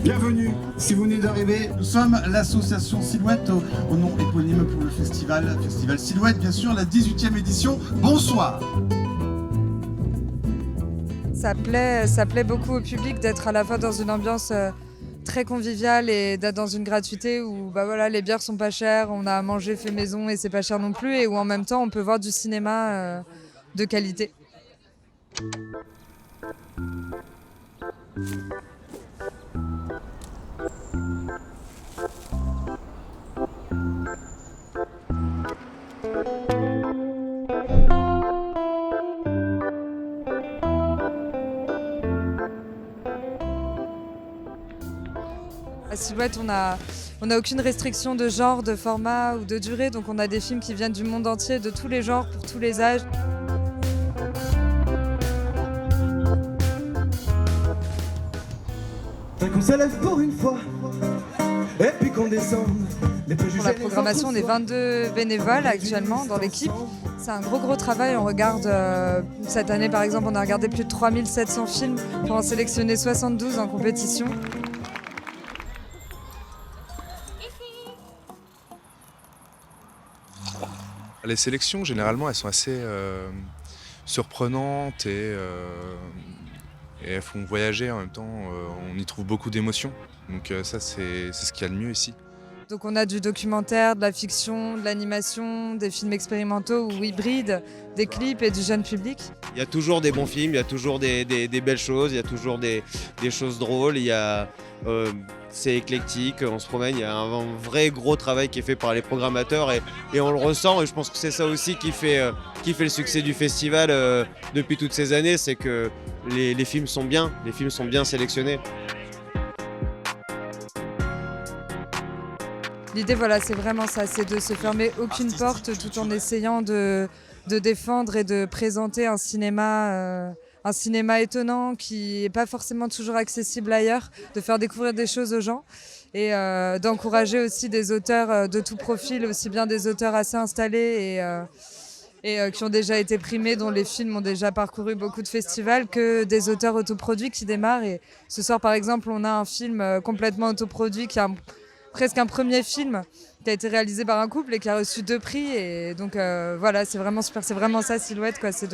Bienvenue, si vous venez d'arriver, nous sommes l'association Silhouette au nom éponyme pour le Festival Silhouette, bien sûr, la 18e édition. Bonsoir. Ça plaît beaucoup au public d'être à la fois dans une ambiance très conviviale et d'être dans une gratuité où les bières sont pas chères, on a à manger fait maison et c'est pas cher non plus, et où en même temps on peut voir du cinéma de qualité. À Silhouette, on n'a aucune restriction de genre, de format ou de durée, donc on a des films qui viennent du monde entier, de tous les genres, pour tous les âges. Qu'on se lève pour une fois, et puis qu'on descende. Pour la programmation, on est 22 bénévoles actuellement dans l'équipe. C'est un gros travail. On regarde, cette année par exemple, on a regardé plus de 3700 films pour en sélectionner 72 en compétition. Les sélections, généralement, elles sont assez surprenantes et elles font voyager en même temps. On y trouve beaucoup d'émotions. Donc ça, c'est ce qu'il y a de mieux ici. Donc on a du documentaire, de la fiction, de l'animation, des films expérimentaux ou hybrides, des clips et du jeune public. Il y a toujours des bons films, il y a toujours des belles choses, il y a toujours des choses drôles, c'est éclectique, on se promène, il y a un vrai gros travail qui est fait par les programmateurs et on le ressent, et je pense que c'est ça aussi qui fait le succès du festival depuis toutes ces années, c'est que les films sont bien sélectionnés. L'idée, c'est vraiment ça, c'est de se fermer aucune porte tout en essayant de défendre et de présenter un cinéma étonnant qui n'est pas forcément toujours accessible ailleurs, de faire découvrir des choses aux gens et d'encourager aussi des auteurs de tout profil, aussi bien des auteurs assez installés et qui ont déjà été primés, dont les films ont déjà parcouru beaucoup de festivals, que des auteurs autoproduits qui démarrent. Et ce soir, par exemple, on a un film complètement autoproduit qui a presque un premier film qui a été réalisé par un couple et qui a reçu 2 prix. Et donc c'est vraiment super, c'est vraiment ça Silhouette, quoi. C'est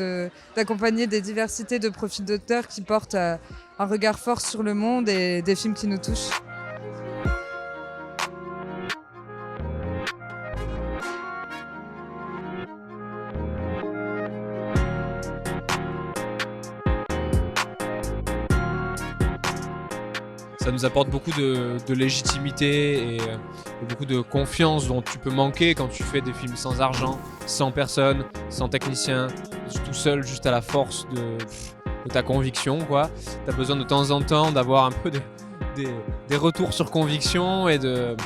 d'accompagner des diversités de profils d'auteurs qui portent un regard fort sur le monde et des films qui nous touchent. Ça nous apporte beaucoup de légitimité et beaucoup de confiance dont tu peux manquer quand tu fais des films sans argent, sans personne, sans technicien, tout seul, juste à la force de ta conviction, quoi. Tu as besoin de temps en temps d'avoir un peu des retours sur conviction et de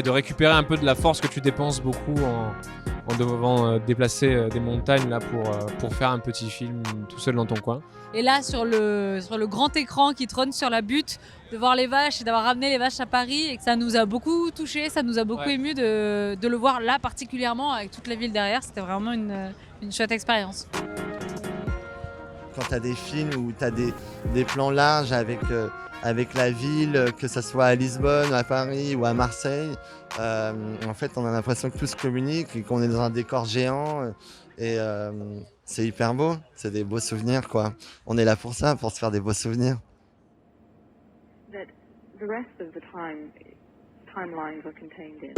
récupérer un peu de la force que tu dépenses beaucoup en devant déplacer des montagnes là, pour faire un petit film tout seul dans ton coin. Et là, sur le grand écran qui trône sur la butte, de voir les vaches et d'avoir ramené les vaches à Paris, et que ça nous a beaucoup touché, ça nous a beaucoup ému de le voir là particulièrement avec toute la ville derrière. C'était vraiment une chouette expérience. Quand tu as des films où tu as des plans larges avec la ville, que ce soit à Lisbonne, à Paris ou à Marseille, en fait on a l'impression que tout se communique et qu'on est dans un décor géant et c'est hyper beau, c'est des beaux souvenirs, quoi. On est là pour ça, pour se faire des beaux souvenirs. The rest of the timelines are contained in.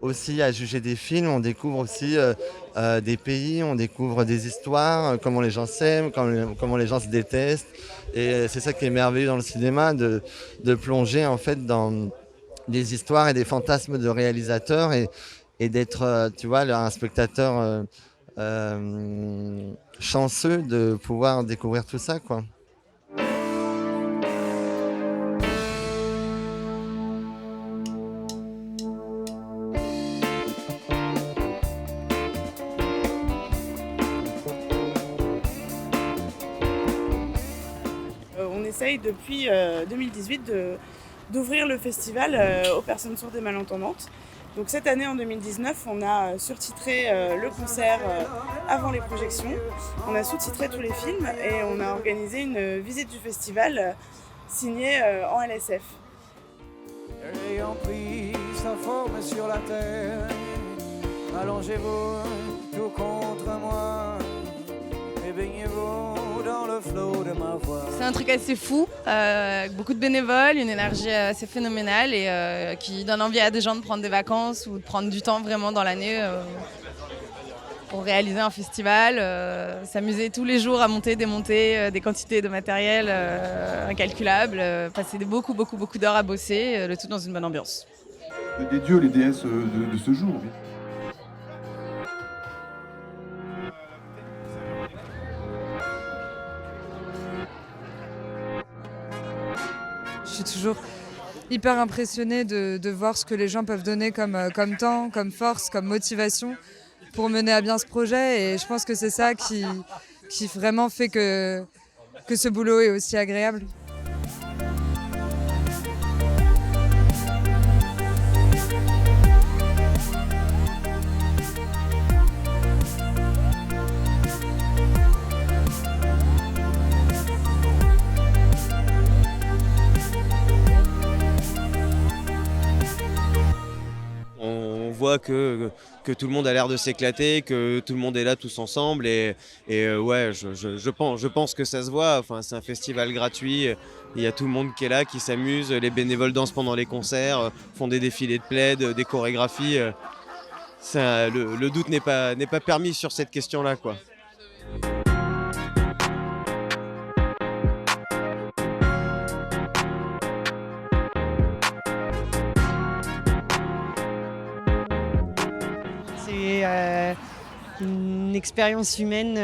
Aussi à juger des films, on découvre aussi des pays, on découvre des histoires, comment les gens s'aiment, comment les gens se détestent. Et c'est ça qui est merveilleux dans le cinéma, de plonger en fait dans des histoires et des fantasmes de réalisateurs et d'être, tu vois, un spectateur chanceux de pouvoir découvrir tout ça, quoi. On essaye depuis 2018 d'ouvrir le festival aux personnes sourdes et malentendantes. Donc cette année, en 2019, on a surtitré le concert avant les projections. On a sous-titré tous les films et on a organisé une visite du festival signée en LSF. Ayant pris sa forme sur la terre, allongez-vous tout contre moi et baignez-vous dans le flot de ma voix. C'est un truc assez fou, avec beaucoup de bénévoles, une énergie assez phénoménale et qui donne envie à des gens de prendre des vacances ou de prendre du temps vraiment dans l'année pour réaliser un festival, s'amuser tous les jours à monter, démonter des quantités de matériel incalculables, passer beaucoup d'heures à bosser, le tout dans une bonne ambiance. Des dieux, les déesses de ce jour. Je suis toujours hyper impressionnée de voir ce que les gens peuvent donner comme temps, comme force, comme motivation pour mener à bien ce projet. Et je pense que c'est ça qui vraiment fait que ce boulot est aussi agréable. On voit que tout le monde a l'air de s'éclater, que tout le monde est là tous ensemble et ouais, je pense que ça se voit. Enfin, c'est un festival gratuit, il y a tout le monde qui est là, qui s'amuse, les bénévoles dansent pendant les concerts, font des défilés de plaid, des chorégraphies. Le doute n'est pas permis sur cette question-là, quoi. C'est une expérience humaine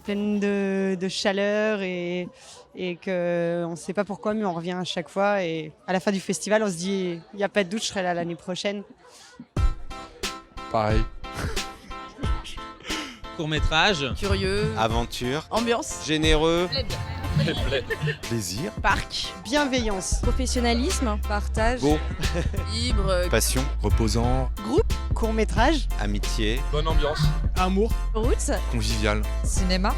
pleine de chaleur et qu'on ne sait pas pourquoi, mais on revient à chaque fois. Et à la fin du festival, on se dit il n'y a pas de doute, je serai là l'année prochaine. Pareil. Court-métrage. Curieux. Aventure. Ambiance. Généreux. Plaisir. Parc. Bienveillance. Professionnalisme, partage, Beau. Libre. Passion. Reposant. Court-métrage. Amitié. Bonne ambiance. Amour. Roots. Convivial. cinéma.